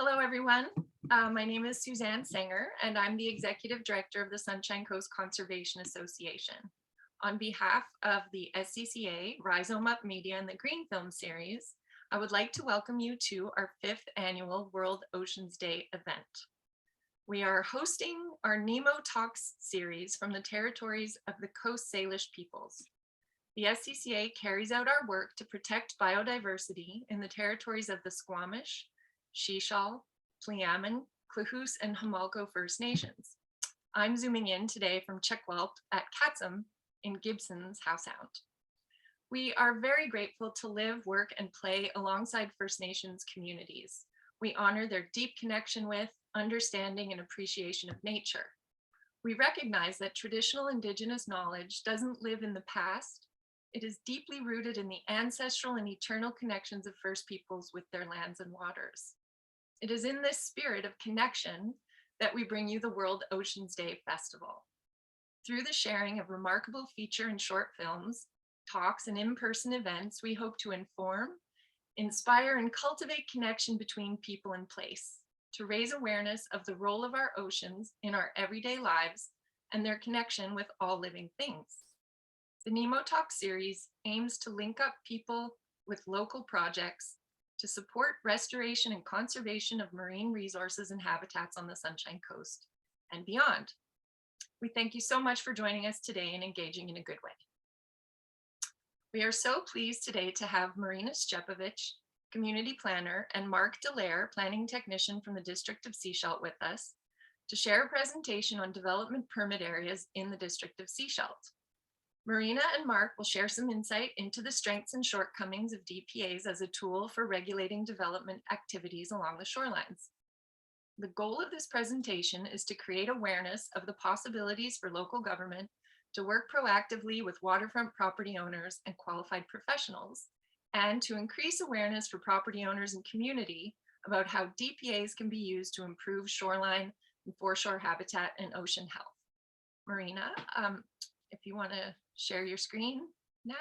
Hello, everyone. My name is Suzanne Sanger, and I'm the Executive Director of the Sunshine Coast Conservation Association. On behalf of the SCCA, Rhizome Up Media, and the Green Film Series, I would like to welcome you to our 5th annual World Oceans Day event. We are hosting our Nemo Talks series from the territories of the Coast Salish peoples. The SCCA carries out our work to protect biodiversity in the territories of the Squamish, Shechelt, Pliamin, Klahoose, and Hamalko First Nations. I'm zooming in today from Chekwalt at Katsum in Gibson's Howe Sound. We are very grateful to live, work, and play alongside First Nations communities. We honor their deep connection with, understanding, and appreciation of nature. We recognize that traditional Indigenous knowledge doesn't live in the past. It is deeply rooted in the ancestral and eternal connections of First Peoples with their lands and waters. It is in this spirit of connection that we bring you the World Oceans Day Festival. Through the sharing of remarkable feature and short films, talks, and in-person events, we hope to inform, inspire, and cultivate connection between people and place, to raise awareness of the role of our oceans in our everyday lives and their connection with all living things. The Nemo Talk series aims to link up people with local projects to support restoration and conservation of marine resources and habitats on the Sunshine Coast and beyond. We thank you so much for joining us today and engaging in a good way. We are so pleased today to have Marina Stjepovic, community planner, and Mark Dalaire, planning technician from the District of Sechelt, with us to share a presentation on development permit areas in the District of Sechelt. Marina and Mark will share some insight into the strengths and shortcomings of DPAs as a tool for regulating development activities along the shorelines. The goal of this presentation is to create awareness of the possibilities for local government to work proactively with waterfront property owners and qualified professionals, and to increase awareness for property owners and community about how DPAs can be used to improve shoreline and foreshore habitat and ocean health. Marina, if you want to share your screen now,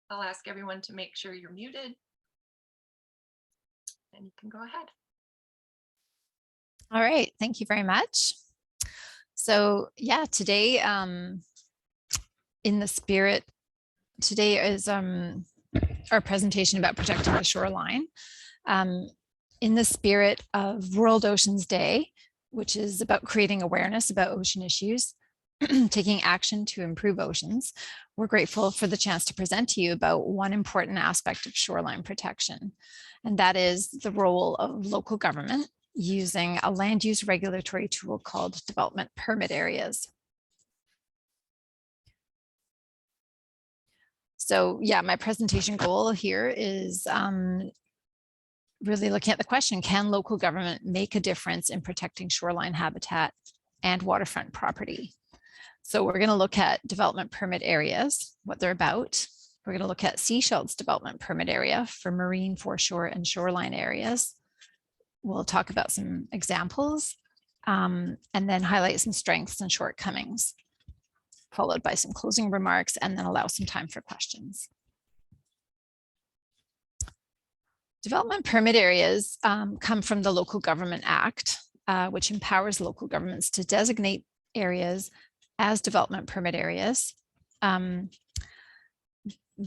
I'll ask everyone to make sure you're muted, and you can go ahead. All right, thank you very much. So yeah, today, in the spirit, today is our presentation about protecting the shoreline. In the spirit of World Oceans Day, which is about creating awareness about ocean issues, taking action to improve oceans, we're grateful for the chance to present to you about one important aspect of shoreline protection, and that is the role of local government using a land use regulatory tool called development permit areas. So yeah, my presentation goal here is really looking at the question, can local government make a difference in protecting shoreline habitat and waterfront property? So we're going to look at development permit areas, what they're about. We're going to look at Sechelt's development permit area for marine, foreshore, and shoreline areas. We'll talk about some examples and then highlight some strengths and shortcomings, followed by some closing remarks, and then allow some time for questions. Development permit areas come from the Local Government Act, which empowers local governments to designate areas as development permit areas.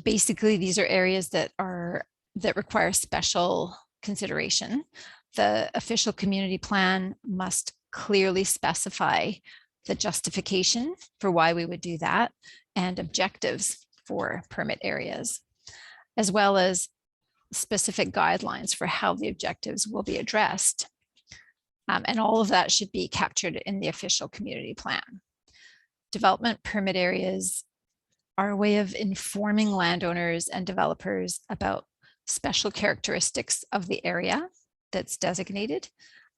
Basically, these are areas that require special consideration. The official community plan must clearly specify the justification for why we would do that and objectives for permit areas, as well as specific guidelines for how the objectives will be addressed. And all of that should be captured in the official community plan. Development permit areas are a way of informing landowners and developers about special characteristics of the area that's designated.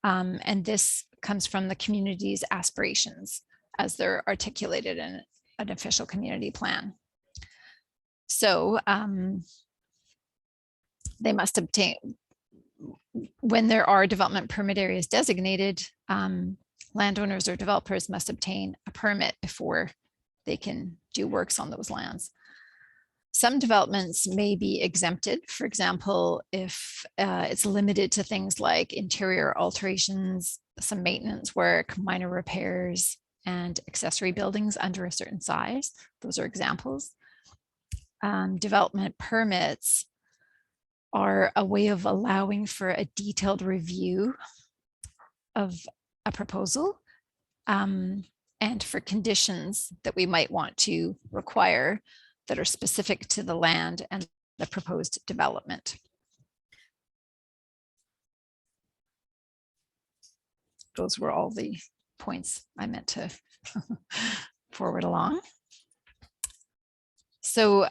And this comes from the community's aspirations as they're articulated in an official community plan. So they must obtain, when there are development permit areas designated, landowners or developers must obtain a permit before they can do works on those lands. Some developments may be exempted. For example, if it's limited to things like interior alterations, some maintenance work, minor repairs, and accessory buildings under a certain size. Those are examples. Development permits are a way of allowing for a detailed review of a proposal and for conditions that we might want to require that are specific to the land and the proposed development. Those were all the points I meant to forward along. So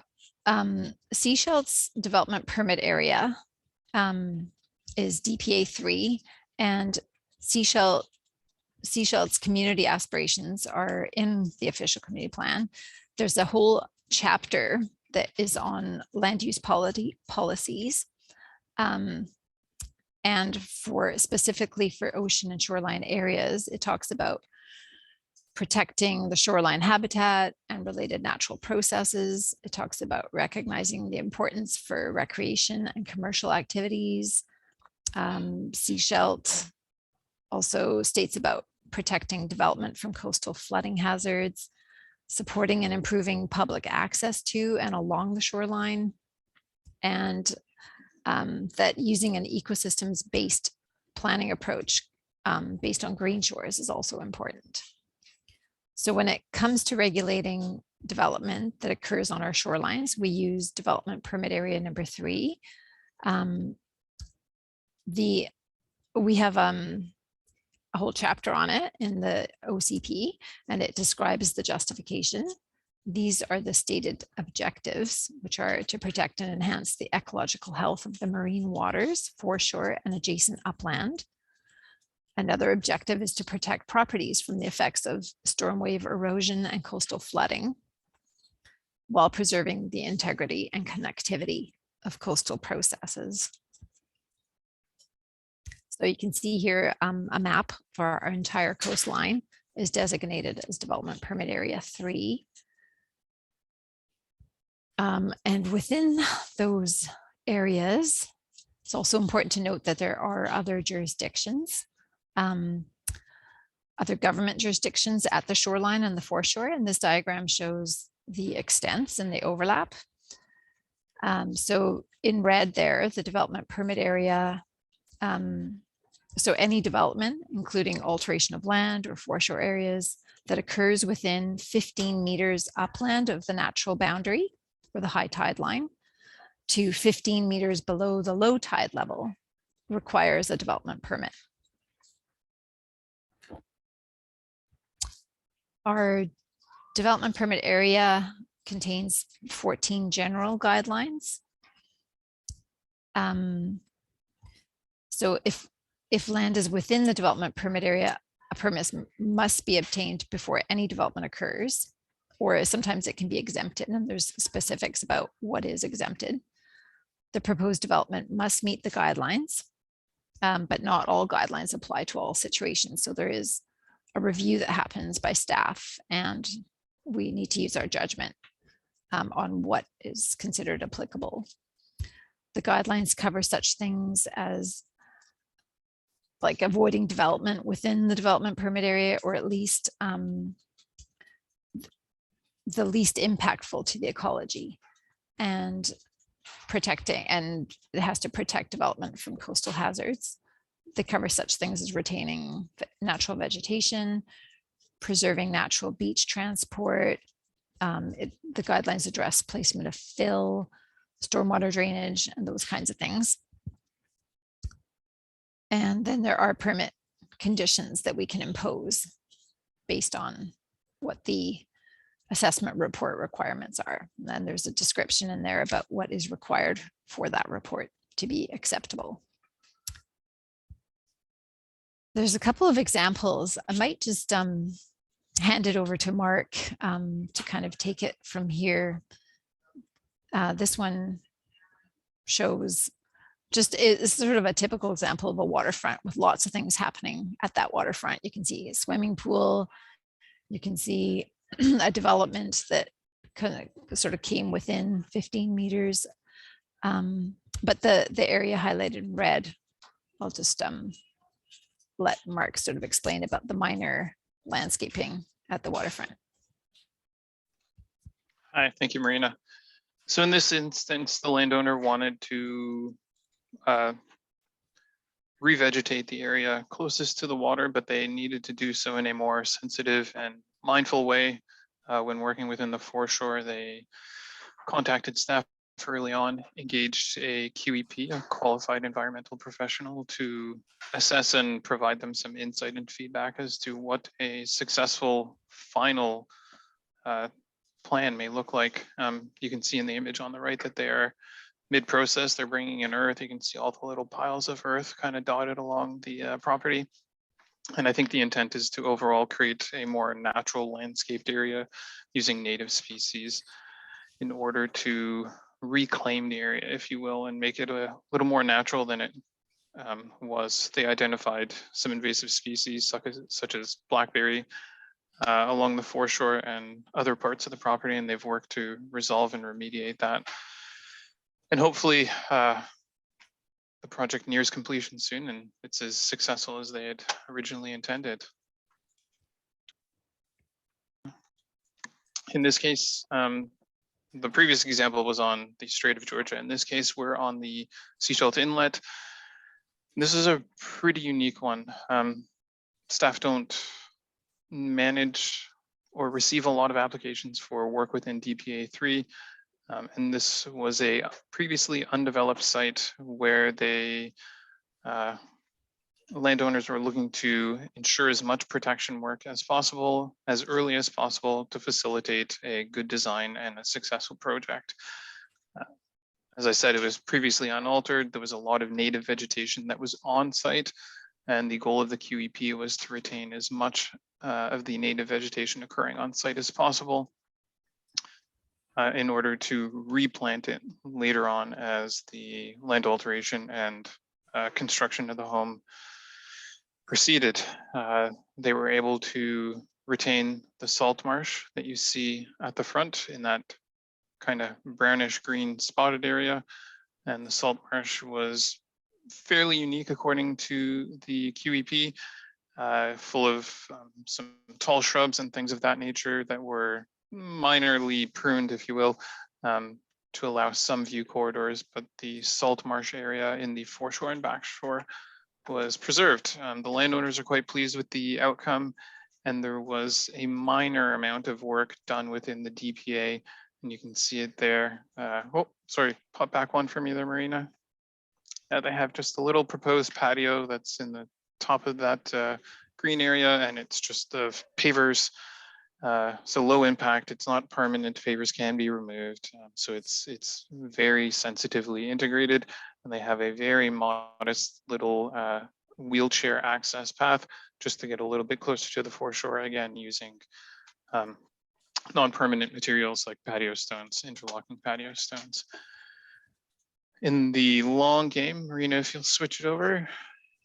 Sechelt's development permit area is DPA 3, and Sechelt's community aspirations are in the official community plan. There's a whole chapter that is on land use policies. And specifically for ocean and shoreline areas, it talks about protecting the shoreline habitat and related natural processes. It talks about recognizing the importance for recreation and commercial activities. Sechelt also states about protecting development from coastal flooding hazards, supporting and improving public access to and along the shoreline, and that using an ecosystems-based planning approach based on Greenshores is also important. So when it comes to regulating development that occurs on our shorelines, we use development permit area number 3. We have a whole chapter on it in the OCP, and it describes the justification. These are the stated objectives, which are to protect and enhance the ecological health of the marine waters, foreshore, and adjacent upland. Another objective is to protect properties from the effects of storm wave erosion and coastal flooding, while preserving the integrity and connectivity of coastal processes. So you can see here a map for our entire coastline is designated as development permit area 3. And within those areas, it's also important to note that there are other jurisdictions, other government jurisdictions at the shoreline and the foreshore. And this diagram shows the extents and the overlap. So in red there, the development permit area. So any development, including alteration of land or foreshore areas that occurs within 15 meters upland of the natural boundary or the high tide line to 15 meters below the low tide level requires a development permit. Our development permit area contains 14 general guidelines. So if land is within the development permit area, a permit must be obtained before any development occurs, or sometimes it can be exempted, and there's specifics about what is exempted. The proposed development must meet the guidelines, but not all guidelines apply to all situations. So there is a review that happens by staff, and we need to use our judgment on what is considered applicable. The guidelines cover such things as like avoiding development within the development permit area, or at least the least impactful to the ecology, and protecting, and it has to protect development from coastal hazards. They cover such things as retaining natural vegetation, preserving natural beach transport. The guidelines address placement of fill, stormwater drainage, and those kinds of things. And then there are permit conditions that we can impose based on what the assessment report requirements are. And then there's a description in there about what is required for that report to be acceptable. There's a couple of examples. I might just hand it over to Mark to kind of take it from here. This one shows just is sort of a typical example of a waterfront with lots of things happening at that waterfront. You can see a swimming pool. You can see a development that kind of sort of came within 15 meters. But the area highlighted in red, I'll just let Mark sort of explain about the minor landscaping at the waterfront. Hi, thank you, Marina. So in this instance, the landowner wanted to revegetate the area closest to the water, but they needed to do so in a more sensitive and mindful way. When working within the foreshore, they contacted staff early on, engaged a QEP, a qualified environmental professional, to assess and provide them some insight and feedback as to what a successful final plan may look like. You can see in the image on the right that they are mid-process. They're bringing in earth. You can see all the little piles of earth kind of dotted along the property. And I think the intent is to overall create a more natural landscaped area using native species in order to reclaim the area, if you will, and make it a little more natural than it was. They identified some invasive species such as blackberry along the foreshore and other parts of the property, and they've worked to resolve and remediate that. And hopefully the project nears completion soon and it's as successful as they had originally intended. In this case, the previous example was on the Strait of Georgia. In this case, we're on the Sechelt Inlet. This is a pretty unique one. Staff don't manage or receive a lot of applications for work within DPA 3. And this was a previously undeveloped site where they landowners were looking to ensure as much protection work as possible, as early as possible, to facilitate a good design and a successful project. As I said, it was previously unaltered. There was a lot of native vegetation that was on site, and the goal of the QEP was to retain as much of the native vegetation occurring on site as possible in order to replant it later on as the land alteration and construction of the home proceeded. They were able to retain the salt marsh that you see at the front in that kind of brownish green spotted area. And the salt marsh was fairly unique according to the QEP, full of some tall shrubs and things of that nature that were minorly pruned, if you will, to allow some view corridors, but the salt marsh area in the foreshore and backshore was preserved. The landowners are quite pleased with the outcome, and there was a minor amount of work done within the DPA, and you can see it there. Oh, sorry, pop back one for me there, Marina. They have just a little proposed patio that's in the top of that green area, and it's just the pavers. So low impact, it's not permanent, pavers can be removed. So it's very sensitively integrated, and they have a very modest little wheelchair access path just to get a little bit closer to the foreshore, again, using non-permanent materials like patio stones, interlocking patio stones. In the long game, Marina, if you'll switch it over,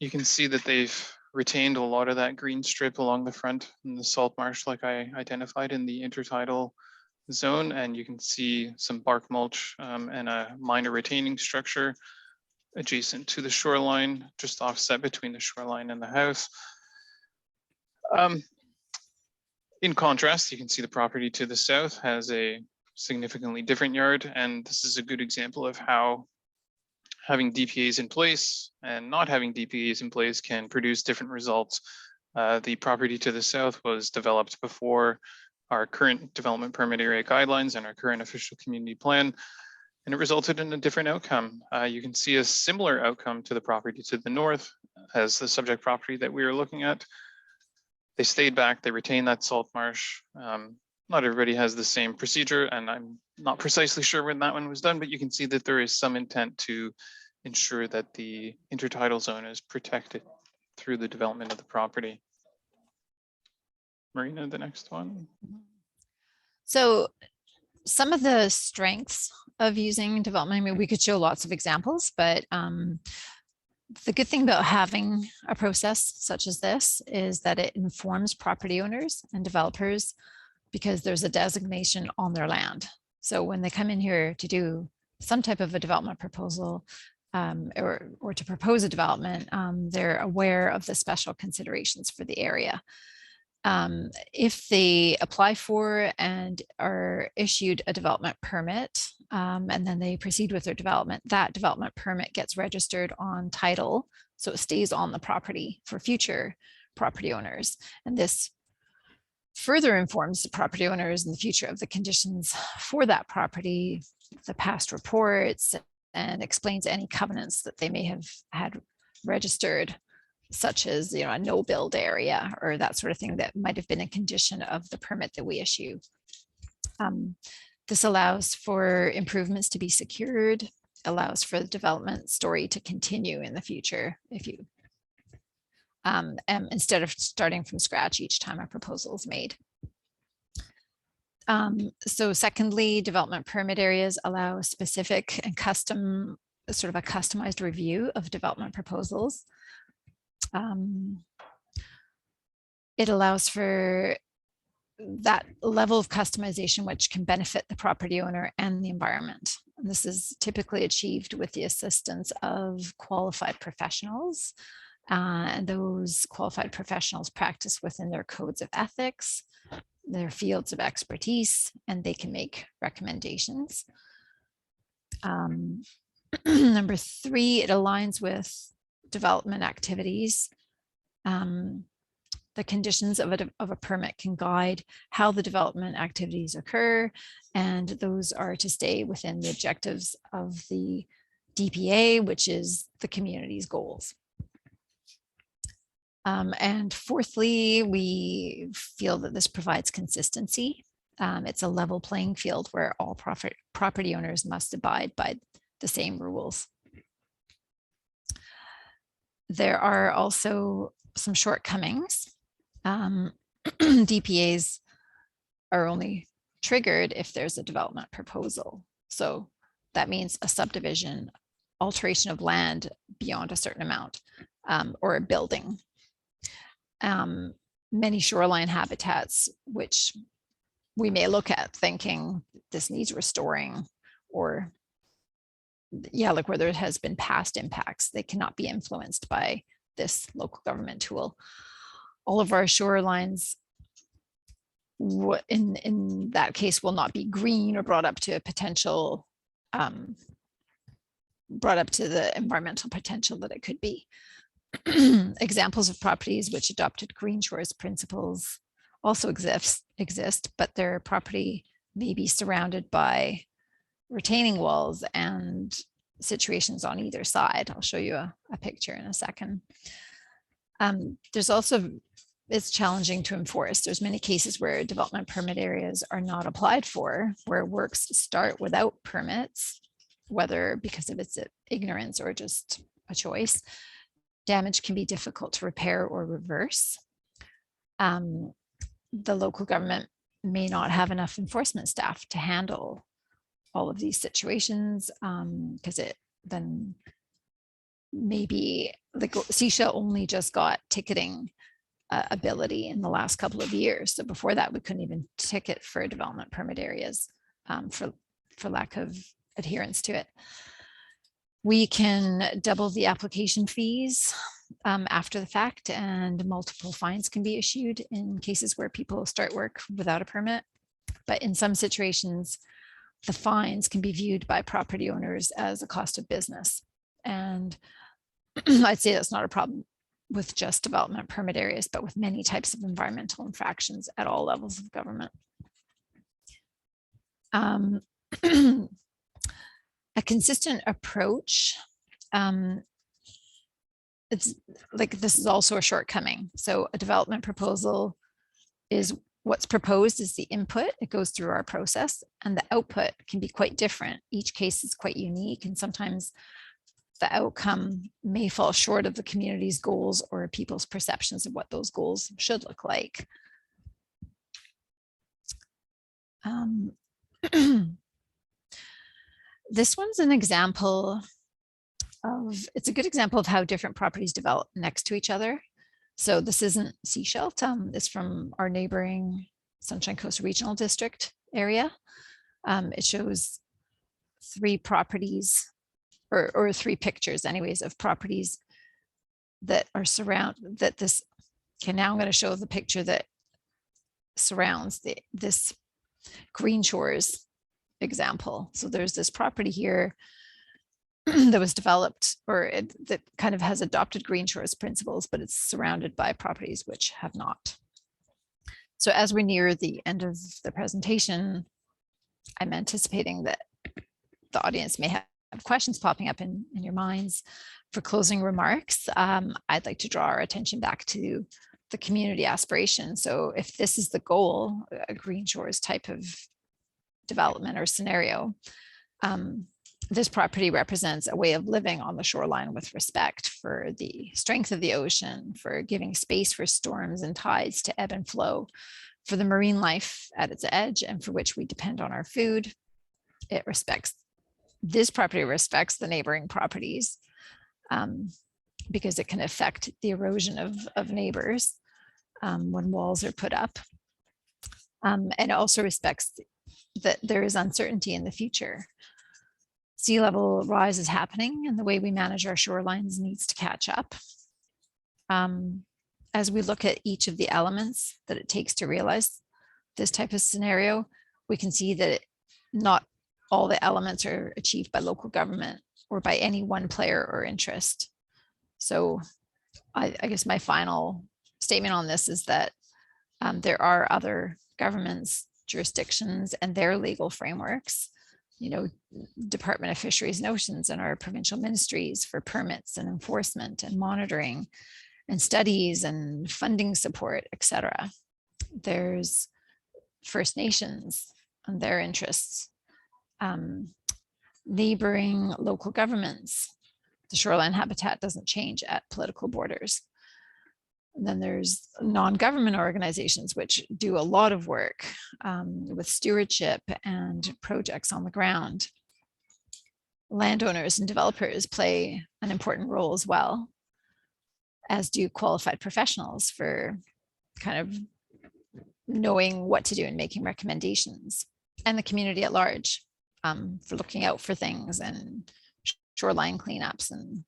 you can see that they've retained a lot of that green strip along the front in the salt marsh like I identified in the intertidal zone, and you can see some bark mulch and a minor retaining structure adjacent to the shoreline, just offset between the shoreline and the house. In contrast, you can see the property to the south has a significantly different yard, and this is a good example of how having DPAs in place and not having DPAs in place can produce different results. The property to the south was developed before our current development permit area guidelines and our current official community plan, and it resulted in a different outcome. You can see a similar outcome to the property to the north as the subject property that we were looking at. They stayed back, they retained that salt marsh. Not everybody has the same procedure, and I'm not precisely sure when that one was done, but you can see that there is some intent to ensure that the intertidal zone is protected through the development of the property. Marina, the next one. So some of the strengths of using development, I mean, we could show lots of examples, but the good thing about having a process such as this is that it informs property owners and developers because there's a designation on their land. So when they come in here to do some type of a development proposal, or to propose a development, they're aware of the special considerations for the area. If they apply for and are issued a development permit, and then they proceed with their development, that development permit gets registered on title, so it stays on the property for future property owners. And this further informs the property owners in the future of the conditions for that property, the past reports, and explains any covenants that they may have had registered, such as, you know, a no build area or that sort of thing that might have been a condition of the permit that we issue. This allows for improvements to be secured, allows for the development story to continue in the future if you instead of starting from scratch each time a proposal is made. So secondly, development permit areas allow a specific and custom, sort of a customized review of development proposals. It allows for that level of customization which can benefit the property owner and the environment. And this is typically achieved with the assistance of qualified professionals. And those qualified professionals practice within their codes of ethics, their fields of expertise, and they can make recommendations. Number 3, it aligns with development activities. The conditions of a permit can guide how the development activities occur, and those are to stay within the objectives of the DPA, which is the community's goals. And fourthly, we feel that this provides consistency. It's a level playing field where all property owners must abide by the same rules. There are also some shortcomings. DPAs are only triggered if there's a development proposal. So that means a subdivision, alteration of land beyond a certain amount, or a building. Many shoreline habitats, which we may look at thinking this needs restoring, or like where there has been past impacts, they cannot be influenced by this local government tool. All of our shorelines in that case will not be green or brought up to a potential, brought up to the environmental potential that it could be. Examples of properties which adopted Greenshores principles also exist, but their property may be surrounded by retaining walls and situations on either side. I'll show you a picture in a second. There's also, it's challenging to enforce. There's many cases where development permit areas are not applied for, where works start without permits, whether because of its ignorance or just a choice. Damage can be difficult to repair or reverse. The local government may not have enough enforcement staff to handle all of these situations, because it then maybe like Sechelt only just got ticketing ability in the last couple of years. So before that, we couldn't even ticket for development permit areas for lack of adherence to it. We can double the application fees after the fact, and multiple fines can be issued in cases where people start work without a permit. But in some situations, the fines can be viewed by property owners as a cost of business. And I'd say that's not a problem with just development permit areas, but with many types of environmental infractions at all levels of government. A consistent approach, it's like this is also a shortcoming. So a development proposal is what's proposed is the input. It goes through our process, and the output can be quite different. Each case is quite unique, and sometimes the outcome may fall short of the community's goals or people's perceptions of what those goals should look like. This one's an example of, it's a good example of how different properties develop next to each other. So this isn't Sechelt, it's from our neighboring Sunshine Coast Regional District area. It shows 3 properties or 3 pictures anyways of properties that are okay, now I'm going to show the picture that surrounds this Greenshores example. So there's this property here that was developed that kind of has adopted Greenshores principles, but it's surrounded by properties which have not. So as we're near the end of the presentation, I'm anticipating that the audience may have questions popping up in your minds. For closing remarks, I'd like to draw our attention back to the community aspiration. So if this is the goal, a Greenshores type of development or scenario, this property represents a way of living on the shoreline with respect for the strength of the ocean, for giving space for storms and tides to ebb and flow, for the marine life at its edge, and for which we depend on our food. This property respects the neighboring properties because it can affect the erosion of neighbors when walls are put up. And it also respects that there is uncertainty in the future. Sea level rise is happening, and the way we manage our shorelines needs to catch up. As we look at each of the elements that it takes to realize this type of scenario, we can see that not all the elements are achieved by local government or by any one player or interest. So I guess my final statement on this is that there are other governments, jurisdictions, and their legal frameworks, Department of Fisheries and Oceans and our provincial ministries for permits and enforcement and monitoring and studies and funding support, etc. There's First Nations and their interests, neighboring local governments. The shoreline habitat doesn't change at political borders. And then there's non-government organizations which do a lot of work with stewardship and projects on the ground. Landowners and developers play an important role as well, as do qualified professionals for kind of knowing what to do and making recommendations, and the community at large for looking out for things and shoreline cleanups and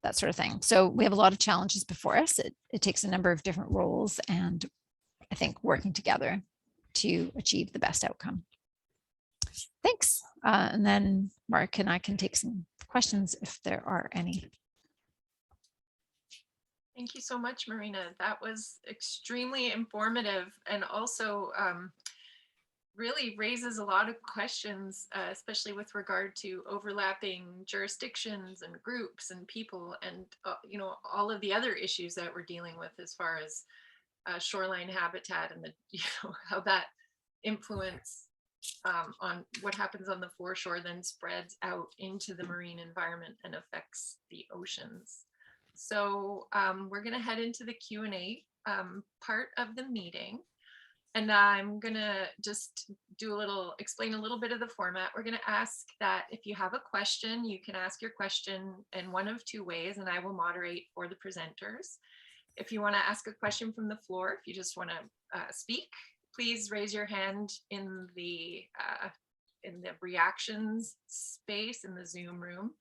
that sort of thing. So we have a lot of challenges before us. It takes a number of different roles, and I think working together to achieve the best outcome. Thanks. And then Mark and I can take some questions if there are any. Thank you so much, Marina. That was extremely informative, and also really raises a lot of questions, especially with regard to overlapping jurisdictions and groups and people, and all of the other issues that we're dealing with as far as shoreline habitat and how that influence on what happens on the foreshore then spreads out into the marine environment and affects the oceans. So we're going to head into the Q&A part of the meeting. And I'm going to just explain a little bit of the format. We're going to ask that if you have a question, you can ask your question in one of 2 ways, and I will moderate for the presenters. If you want to ask a question from the floor, if you just want to speak, please raise your hand in the reactions space in the Zoom room.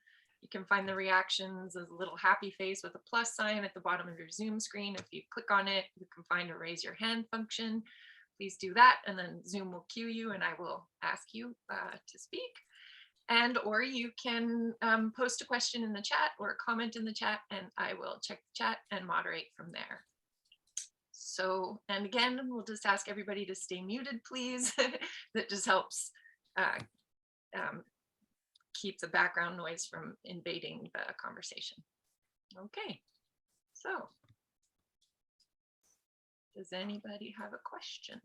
You can find the reactions as a little happy face with a plus sign at the bottom of your Zoom screen. If you click on it, you can find a raise your hand function. Please do that, and then Zoom will cue you and I will ask you to speak. Or you can post a question in the chat or a comment in the chat, and I will check the chat and moderate from there. So, and again, we'll just ask everybody to stay muted, please. That just helps keep the background noise from invading the conversation. Okay, so does anybody have a question?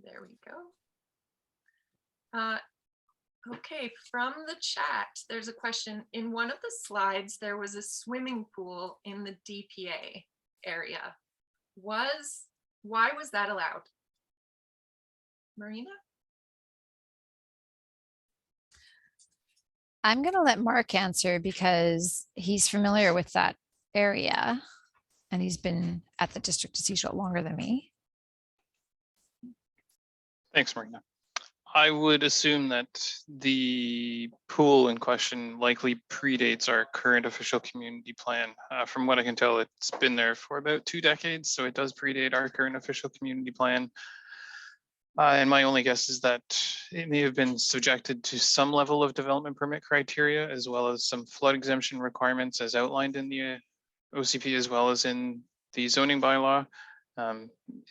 There we go. Okay, from the chat, there's a question. In one of the slides, there was a swimming pool in the DPA area. Why was that allowed? Marina? I'm going to let Mark answer because he's familiar with that area and he's been at the District of Sechelt longer than me. Thanks, Marina. I would assume that the pool in question likely predates our current official community plan. From what I can tell, it's been there for about 2 decades, so it does predate our current official community plan. And my only guess is that it may have been subjected to some level of development permit criteria, as well as some flood exemption requirements as outlined in the OCP, as well as in the zoning bylaw.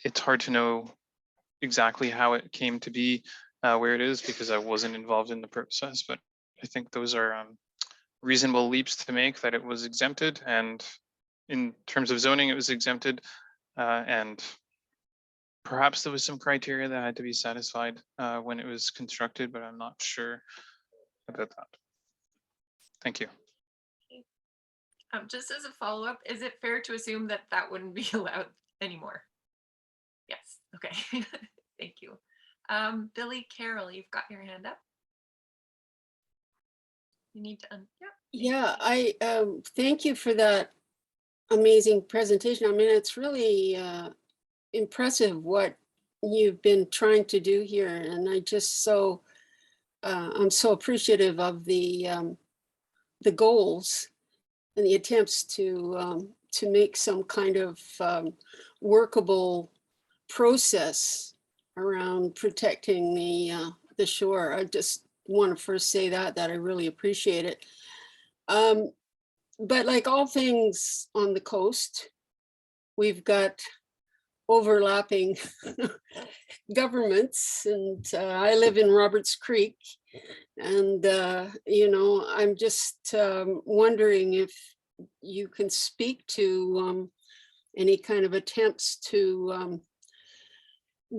It's hard to know exactly how it came to be where it is, because I wasn't involved in the process, but I think those are reasonable leaps to make, that it was exempted, and in terms of zoning, it was exempted, and perhaps there was some criteria that had to be satisfied when it was constructed, but I'm not sure about that. Thank you. Just as a follow-up, is it fair to assume that that wouldn't be allowed anymore? Yes, okay, thank you. Billy Carroll, you've got your hand up. You need to, Yeah, I thank you for that amazing presentation. I mean, it's really impressive what you've been trying to do here, and I just I'm so appreciative of the goals and the attempts to make some kind of workable process around protecting the shore. I just want to first say that I really appreciate it. But like all things on the coast, we've got overlapping governments, and I live in Roberts Creek, and you know, I'm just wondering if you can speak to any kind of attempts to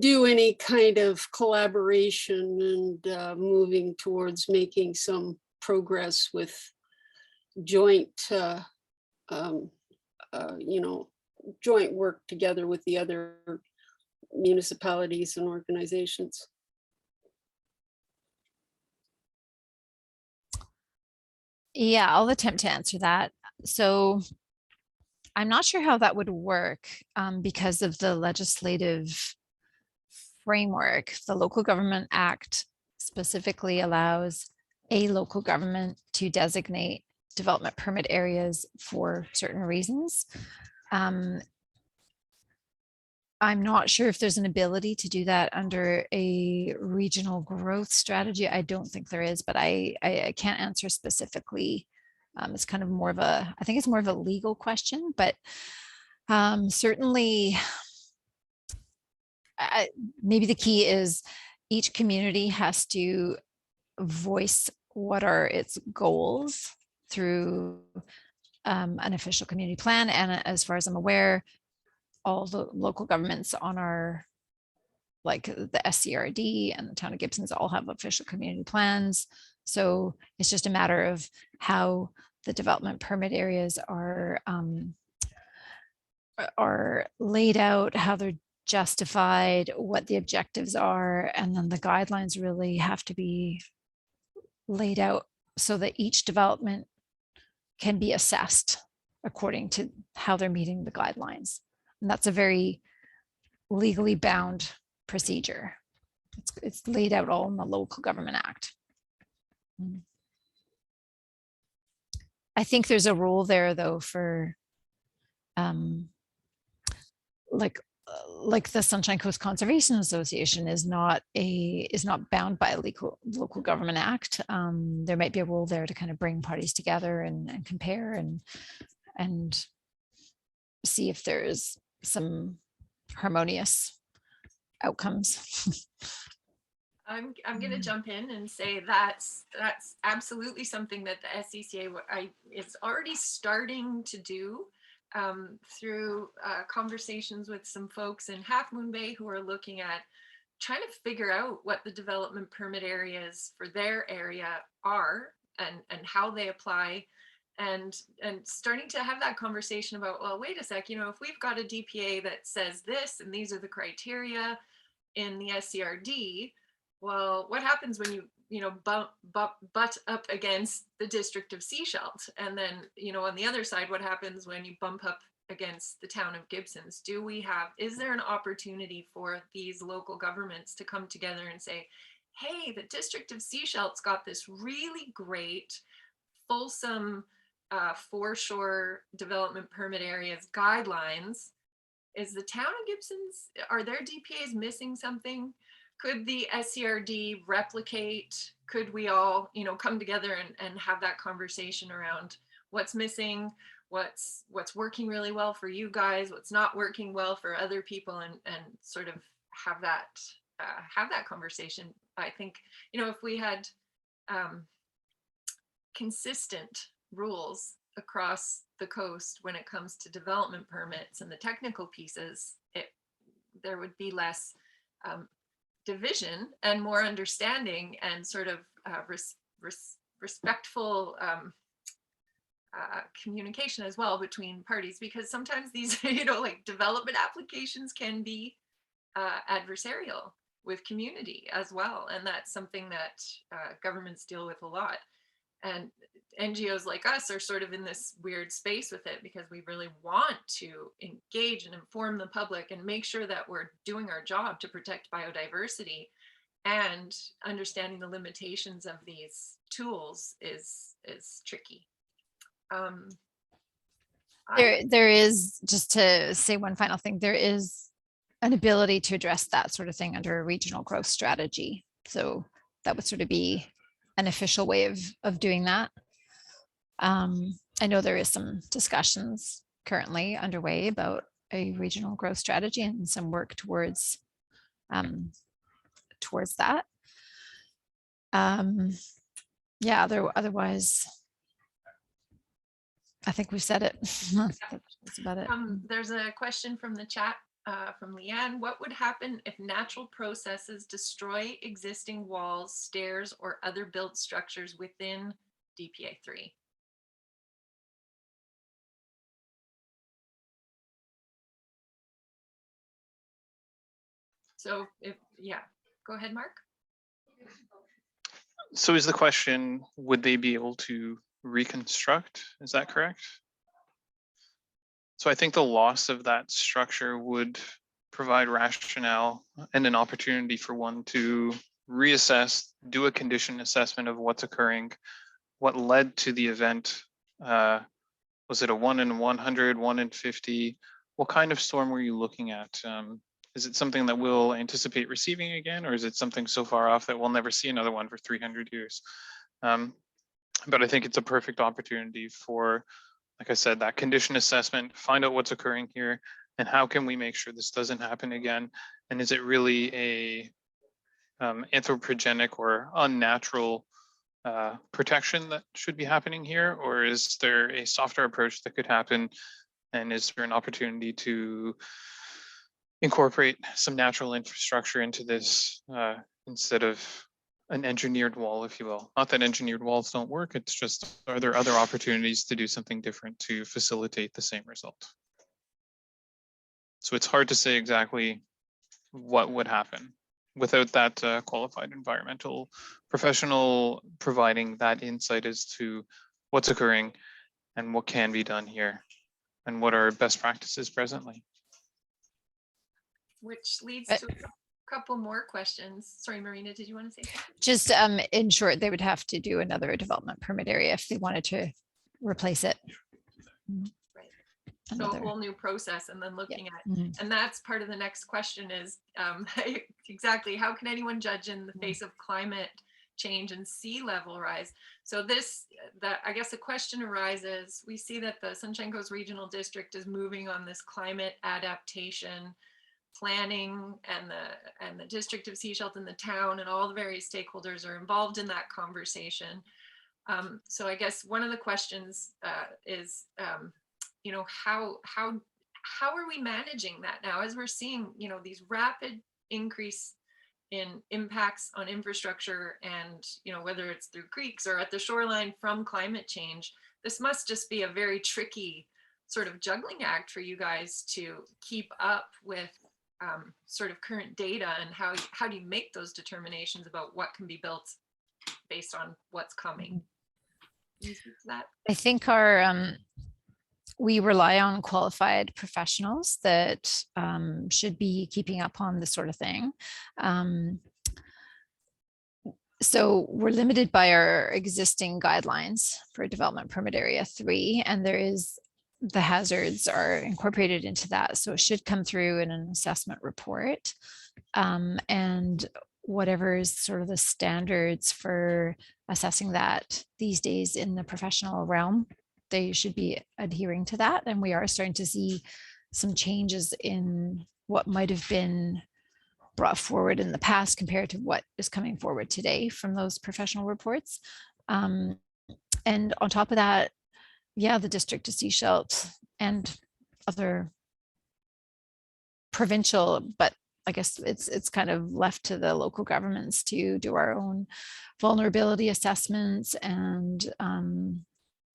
do any kind of collaboration and moving towards making some progress with joint, you know, joint work together with the other municipalities and organizations. Yeah, I'll attempt to answer that. So I'm not sure how that would work because of the legislative framework. The Local Government Act specifically allows a local government to designate development permit areas for certain reasons. I'm not sure if there's an ability to do that under a regional growth strategy. I don't think there is, but I can't answer specifically. It's kind of more of a, I think it's more of a legal question, but certainly maybe the key is each community has to voice what are its goals through an official community plan. And as far as I'm aware, all the local governments on our, like the SCRD and the town of Gibson's all have official community plans. So it's just a matter of how the development permit areas are laid out, how they're justified, what the objectives are, and then the guidelines really have to be laid out so that each development can be assessed according to how they're meeting the guidelines. And that's a very legally bound procedure. It's laid out all in the Local Government Act. I think there's a role there though for like the Sunshine Coast Conservation Association is not bound by a local government act. There might be a role there to kind of bring parties together and compare and see if there's some harmonious outcomes. I'm going to jump in and say that's absolutely something that the SCCA is already starting to do through conversations with some folks in Half Moon Bay who are looking at trying to figure out what the development permit areas for their area are and how they apply, and starting to have that conversation about, well, wait a sec, you know, if we've got a DPA that says this and these are the criteria in the SCRD, well, what happens when you know, butt up against the District of Sechelt? And then, you know, on the other side, what happens when you bump up against the town of Gibson's? Is there an opportunity for these local governments to come together and say, hey, the District of Sechelt's got this really great, fulsome foreshore development permit areas guidelines. Is the town of Gibson's, are their DPAs missing something? Could the SCRD replicate? Could we all, come together and have that conversation around what's missing, what's working really well for you guys, what's not working well for other people, and sort of have that conversation. I think, if we had consistent rules across the coast when it comes to development permits and the technical pieces, there would be less division and more understanding and sort of respectful communication as well between parties, because sometimes these like development applications can be adversarial with community as well, and that's something that governments deal with a lot. And NGOs like us are sort of in this weird space with it, because we really want to engage and inform the public and make sure that we're doing our job to protect biodiversity, and understanding the limitations of these tools is tricky. There is, just to say one final thing, there is an ability to address that sort of thing under a regional growth strategy. So that would sort of be an official way of doing that. I know there is some discussions currently underway about a regional growth strategy and some work towards that. Yeah, otherwise, I think we've said it. That's about it. There's a question from the chat from Leanne. What would happen if natural processes destroy existing walls, stairs, or other built structures within DPA 3? So go ahead, Mark. So is the question, would they be able to reconstruct? Is that correct? So I think the loss of that structure would provide rationale and an opportunity for one to reassess, do a condition assessment of what's occurring, what led to the event. Was it a 1 in 100, 1 in 50? What kind of storm were you looking at? Is it something that we'll anticipate receiving again, or is it something so far off that we'll never see another one for 300 years? But I think it's a perfect opportunity for, like I said, that condition assessment, find out what's occurring here, and how can we make sure this doesn't happen again? And is it really a anthropogenic or unnatural protection that should be happening here, or is there a softer approach that could happen? And is there an opportunity to incorporate some natural infrastructure into this instead of an engineered wall, if you will? Not that engineered walls don't work, it's just, are there other opportunities to do something different to facilitate the same result? So it's hard to say exactly what would happen without that qualified environmental professional providing that insight as to what's occurring and what can be done here and what are best practices presently. Which leads to a couple more questions. Sorry, Marina, did you want to say something? Just in short, they would have to do another development permit area if they wanted to replace it. Right. So a whole new process, and then looking at, and that's part of the next question is exactly how can anyone judge in the face of climate change and sea level rise? So I guess the question arises, we see that the Sunshine Coast Regional District is moving on this climate adaptation planning, and the District of Sechelt and the town and all the various stakeholders are involved in that conversation. So I guess one of the questions is, how are we managing that now as we're seeing, these rapid increase in impacts on infrastructure, and whether it's through creeks or at the shoreline from climate change? This must just be a very tricky sort of juggling act for you guys to keep up with sort of current data, and how do you make those determinations about what can be built based on what's coming? Can you speak to that? I think we rely on qualified professionals that should be keeping up on this sort of thing. So we're limited by our existing guidelines for development permit area 3, and the hazards are incorporated into that. So it should come through in an assessment report. And whatever is sort of the standards for assessing that these days in the professional realm, they should be adhering to that. And we are starting to see some changes in what might have been brought forward in the past compared to what is coming forward today from those professional reports. And on top of that, yeah, the District of Sechelt and other provincial, but I guess it's kind of left to the local governments to do our own vulnerability assessments, and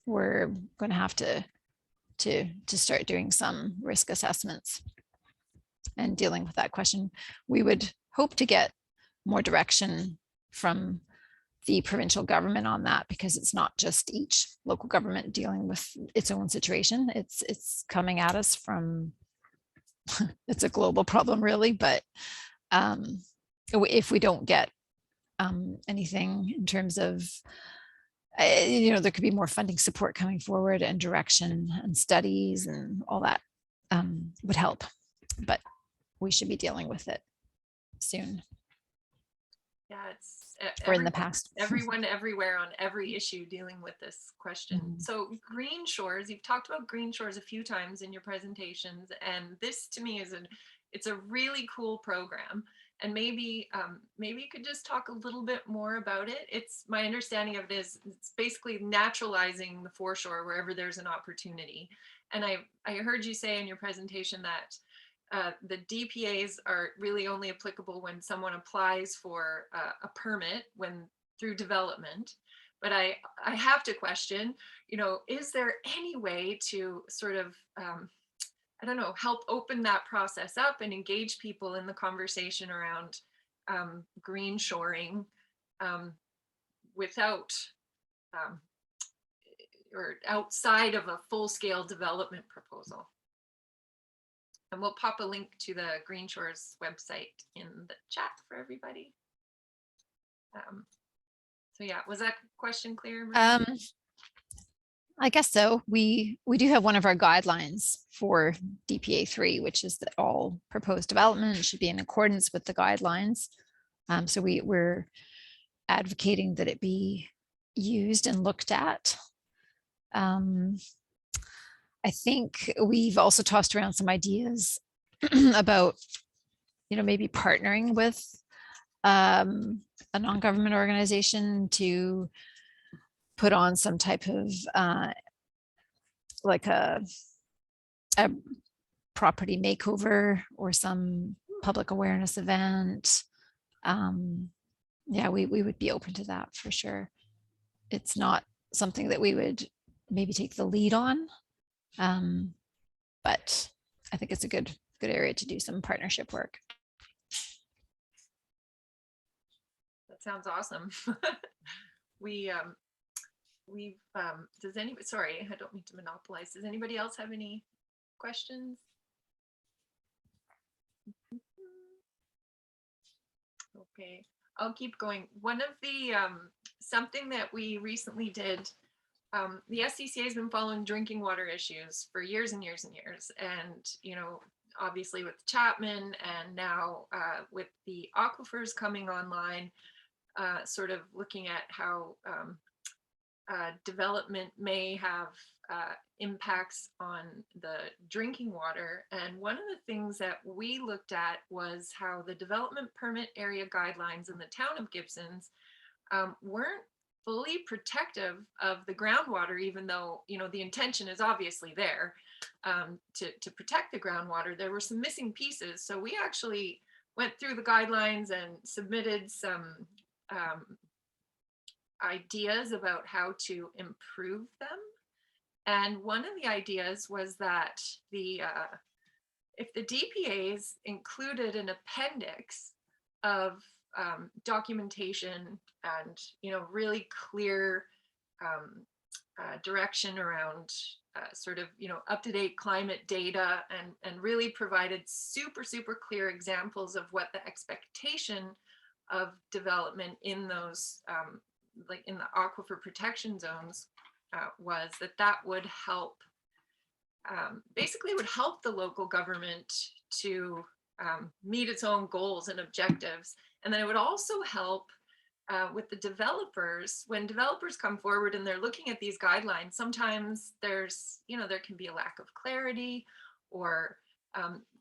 we're going to have to start doing some risk assessments and dealing with that question. We would hope to get more direction from the provincial government on that, because it's not just each local government dealing with its own situation. It's coming at us from it's a global problem really, but if we don't get anything in terms of there could be more funding support coming forward and direction and studies and all that would help, but we should be dealing with it soon. Yeah, it's or in the past. Everyone everywhere on every issue dealing with this question. So Greenshores, you've talked about Greenshores a few times in your presentations, and this to me is it's a really cool program. And maybe you could just talk a little bit more about it. It's my understanding of it is it's basically naturalizing the foreshore wherever there's an opportunity. And I heard you say in your presentation that the DPAs are really only applicable when someone applies for a permit through development. But I have to question, is there any way to sort of, I don't know, help open that process up and engage people in the conversation around green shoring without or outside of a full-scale development proposal? And we'll pop a link to the Greenshores website in the chat for everybody. So yeah, was that question clear, Marina? I guess so. We do have one of our guidelines for DPA 3, which is that all proposed development should be in accordance with the guidelines. So we're advocating that it be used and looked at. I think we've also tossed around some ideas about, maybe partnering with a non-government organization to put on some type of like a property makeover or some public awareness event. Yeah, we would be open to that for sure. It's not something that we would maybe take the lead on. But I think it's a good area to do some partnership work. That sounds awesome. Does anybody, sorry, I don't mean to monopolize. Does anybody else have any questions? Okay, I'll keep going. One of the, something that we recently did, the SCCA has been following drinking water issues for years and years and years. And, obviously with Chapman and now with the aquifers coming online, sort of looking at how development may have impacts on the drinking water. And one of the things that we looked at was how the development permit area guidelines in the town of Gibsons weren't fully protective of the groundwater, even though, the intention is obviously there to protect the groundwater. There were some missing pieces. So we actually went through the guidelines and submitted some ideas about how to improve them. And one of the ideas was that if the DPAs included an appendix of documentation and really clear direction around sort of, up-to-date climate data and really provided super, super clear examples of what the expectation of development in those, like in the aquifer protection zones was, that would help, basically would help the local government to meet its own goals and objectives. And then it would also help with the developers. When developers come forward and they're looking at these guidelines, sometimes there's, there can be a lack of clarity, or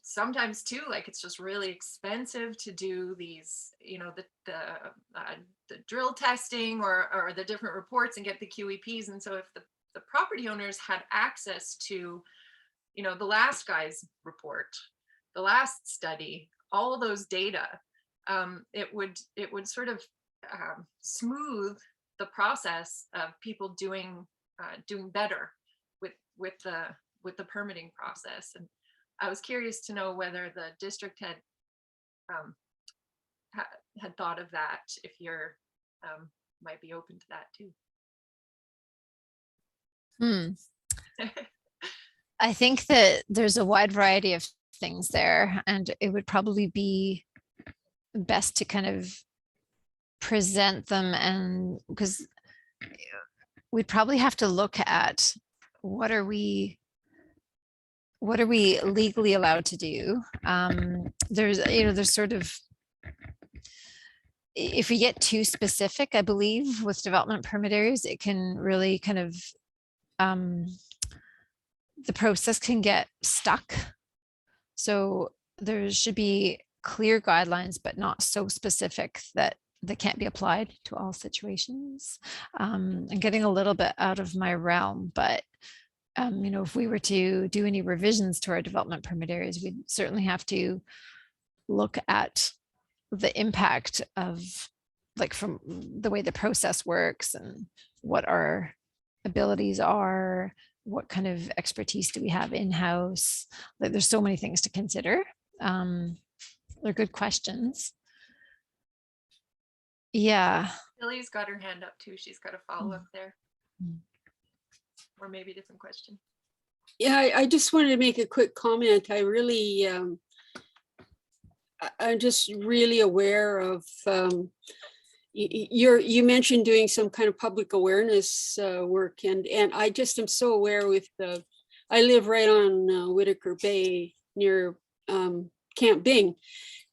sometimes too, like it's just really expensive to do these, the drill testing or the different reports and get the QEPs. And so if the property owners had access to, the last guy's report, the last study, all of those data, it would sort of smooth the process of people doing better with the permitting process. And I was curious to know whether the district had thought of that, if you're might be open to that too. I think that there's a wide variety of things there, and it would probably be best to kind of present them, and because we'd probably have to look at what are we legally allowed to do. There's sort of, if we get too specific, I believe with development permit areas, it can really kind of the process can get stuck. So there should be clear guidelines, but not so specific that they can't be applied to all situations. I'm getting a little bit out of my realm, but if we were to do any revisions to our development permit areas, we'd certainly have to look at the impact of, like, from the way the process works and what our abilities are, what kind of expertise do we have in-house. Like, there's so many things to consider. They're good questions. Yeah. Lily's got her hand up too. She's got a follow-up there. Or maybe a different question. Yeah, I just wanted to make a quick comment. I really, I'm just really aware of, you mentioned doing some kind of public awareness work, and I just am so aware with I live right on Whitaker Bay near Camp Bing,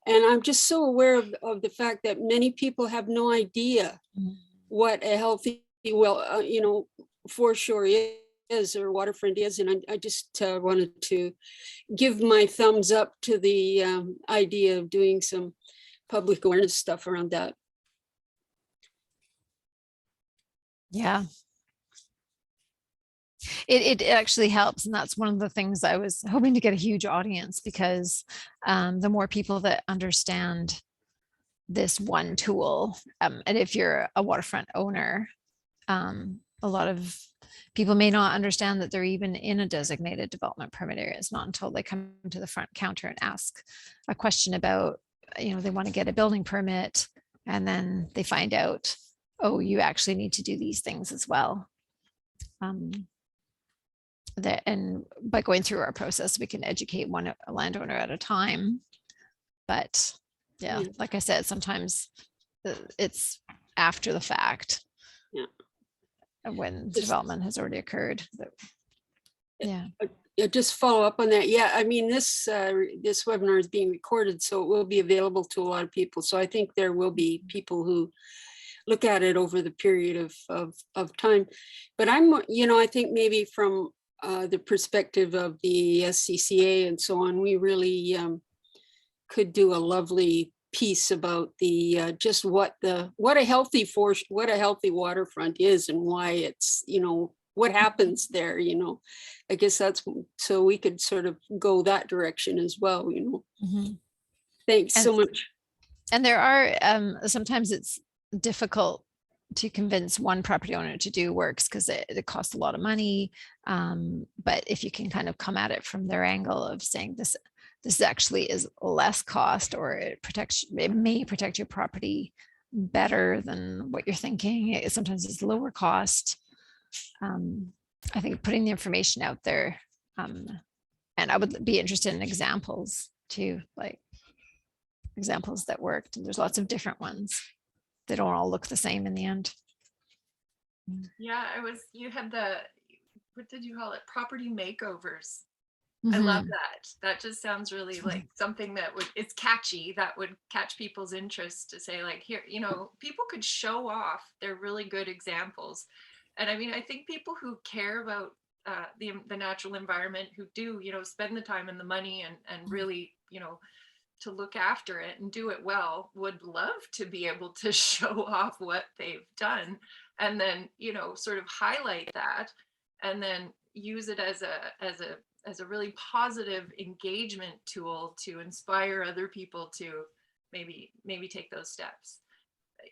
and I'm just so aware of the fact that many people have no idea what a healthy, Foreshore is, or Waterfront is, and I just wanted to give my thumbs up to the idea of doing some public awareness stuff around that. Yeah. It actually helps, and that's one of the things I was hoping to get a huge audience, because the more people that understand this one tool, and if you're a waterfront owner, a lot of people may not understand that they're even in a designated development permit area. It's not until they come to the front counter and ask a question about, they want to get a building permit, and then they find out, oh, you actually need to do these things as well. And by going through our process, we can educate a landowner at a time. But yeah, like I said, sometimes it's after the fact. Yeah. When development has already occurred. Yeah. Just follow up on that. Yeah, I mean, this webinar is being recorded, so it will be available to a lot of people. So I think there will be people who look at it over the period of time. But I think maybe from the perspective of the SCCA and so on, we really could do a lovely piece about the just what a healthy waterfront is, and why it's, what happens there. I guess that's, so we could sort of go that direction as well. Thanks so much. And there are sometimes it's difficult to convince one property owner to do works because it costs a lot of money, but if you can kind of come at it from their angle of saying this actually is less cost, or it may protect your property better than what you're thinking. Sometimes it's lower cost. I think putting the information out there, and I would be interested in examples too, like examples that worked. And there's lots of different ones. They don't all look the same in the end. Yeah, you had what did you call it? Property makeovers. I love Mhm. that. That just sounds really like something that it's catchy, that would catch people's interest to say like, here, people could show off their really good examples. And I mean, I think people who care about the natural environment, who do, spend the time and the money and really, to look after it and do it well, would love to be able to show off what they've done and then, sort of highlight that and then use it as a really positive engagement tool to inspire other people to maybe take those steps.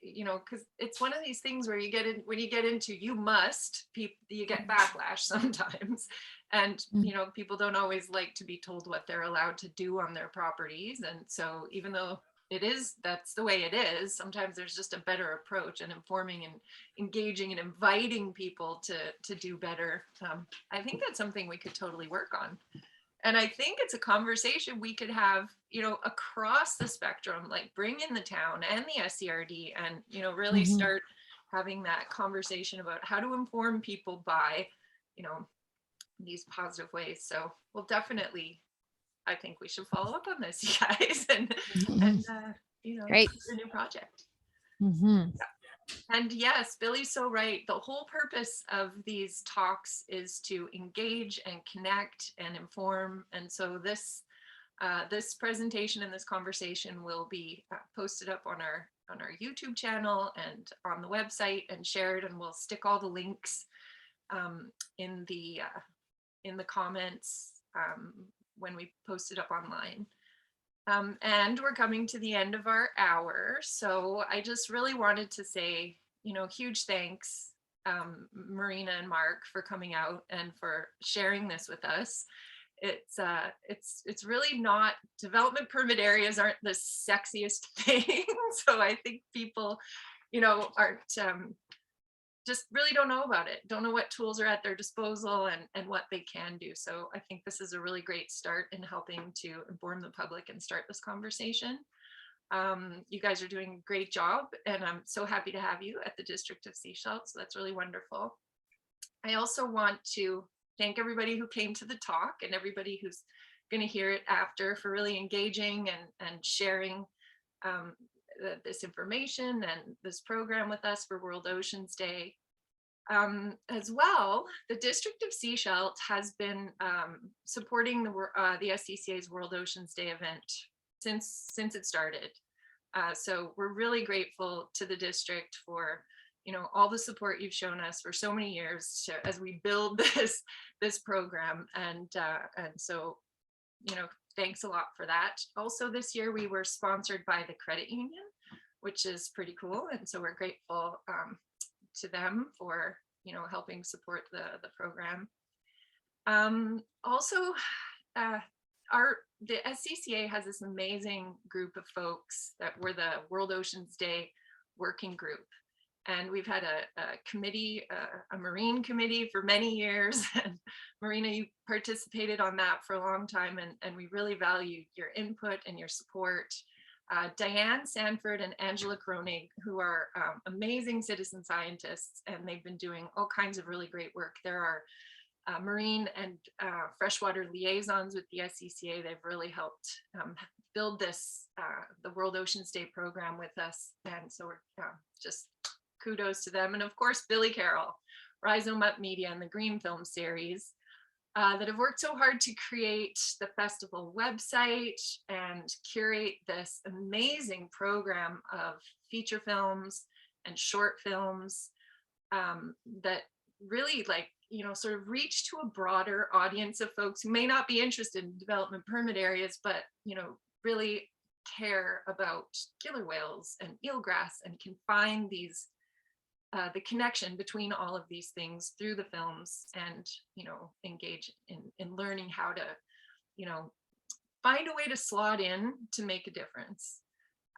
Because it's one of these things where when you get into you get backlash sometimes, and people don't always like to be told what they're allowed to do on their properties. And so even though that's the way it is, sometimes there's just a better approach, and informing and engaging and inviting people to do better. I think that's something we could totally work on. And I think it's a conversation we could have, across the spectrum, like bring in the town and the SCRD and, really start having that conversation about how to inform people by, these positive ways. So we'll definitely, I think we should follow up on this, you guys, and Great. a new project. Mm-hmm. And yes, Billy's so right. The whole purpose of these talks is to engage and connect and inform. And so this presentation and this conversation will be posted up on our YouTube channel and on the website and shared. And we'll stick all the links in the comments when we post it up online. And we're coming to the end of our hour. So I just really wanted to say, huge thanks, Marina and Mark, for coming out and for sharing this with us. It's really not, development permit areas aren't the sexiest thing. So I think people, aren't, just really don't know about it, don't know what tools are at their disposal and what they can do. So I think this is a really great start in helping to inform the public and start this conversation. You guys are doing a great job, and I'm so happy to have you at the District of Sechelt. So that's really wonderful. I also want to thank everybody who came to the talk and everybody who's going to hear it after for really engaging and sharing this information and this program with us for World Oceans Day. As well, the District of Sechelt has been supporting the SCCA's World Oceans Day event since it started. So we're really grateful to the district for all the support you've shown us for so many years as we build this program, and so thanks a lot for that. Also, this year we were sponsored by the credit union, which is pretty cool, and so we're grateful to them for helping support the program. Also, the SCCA has this amazing group of folks that were the World Oceans Day working group. And we've had a committee, a marine committee for many years. And Marina, you participated on that for a long time, and we really value your input and your support. Diane Sanford and Angela Kronig, who are amazing citizen scientists, and they've been doing all kinds of really great work. There are marine and freshwater liaisons with the SCCA. They've really helped build this, the World Oceans Day program with us. And so we're just kudos to them. And of course, Billy Carroll, Rhizome Up Media, and the Green Film series that have worked so hard to create the festival website and curate this amazing program of feature films and short films that really sort of reach to a broader audience of folks who may not be interested in development permit areas, but really care about killer whales and eelgrass and can find these the connection between all of these things through the films, and engage in learning how to find a way to slot in to make a difference.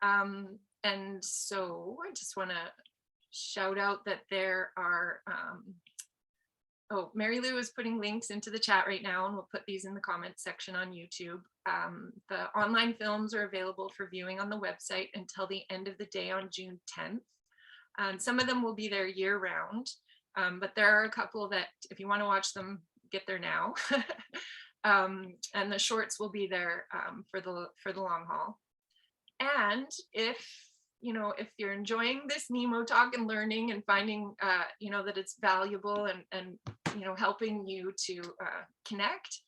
And so I just want to shout out that there are Oh, Mary Lou is putting links into the chat right now, and we'll put these in the comments section on YouTube. The online films are available for viewing on the website until the end of the day on June 10th. And some of them will be there year round, but there are a couple that if you want to watch them, get there now. And the shorts will be there for the long haul. And if you're enjoying this Nemo talk and learning and finding that it's valuable and helping you to connect,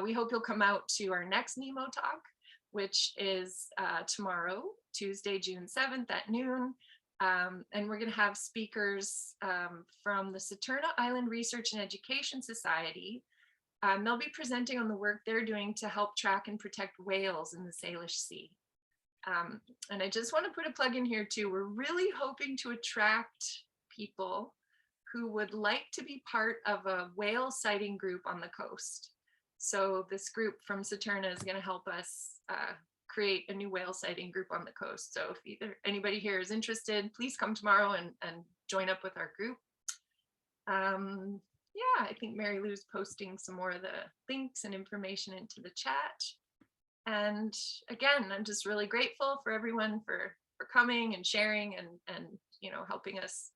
we hope you'll come out to our next Nemo talk, which is tomorrow, Tuesday, June 7th at noon. And we're going to have speakers from the Saturna Island Research and Education Society. They'll be presenting on the work they're doing to help track and protect whales in the Salish Sea. And I just want to put a plug in here too. We're really hoping to attract people who would like to be part of a whale sighting group on the coast. So this group from Saturna is going to help us create a new whale sighting group on the coast. So if either anybody here is interested, please come tomorrow and join up with our group. Yeah, I think Mary Lou's posting some more of the links and information into the chat. And again, I'm just really grateful for everyone for coming and sharing and helping us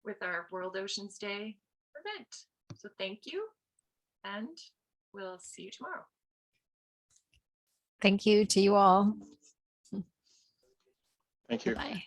with our World Oceans Day event. So thank you, and we'll see you tomorrow. Thank you to you all. Thank you. Bye.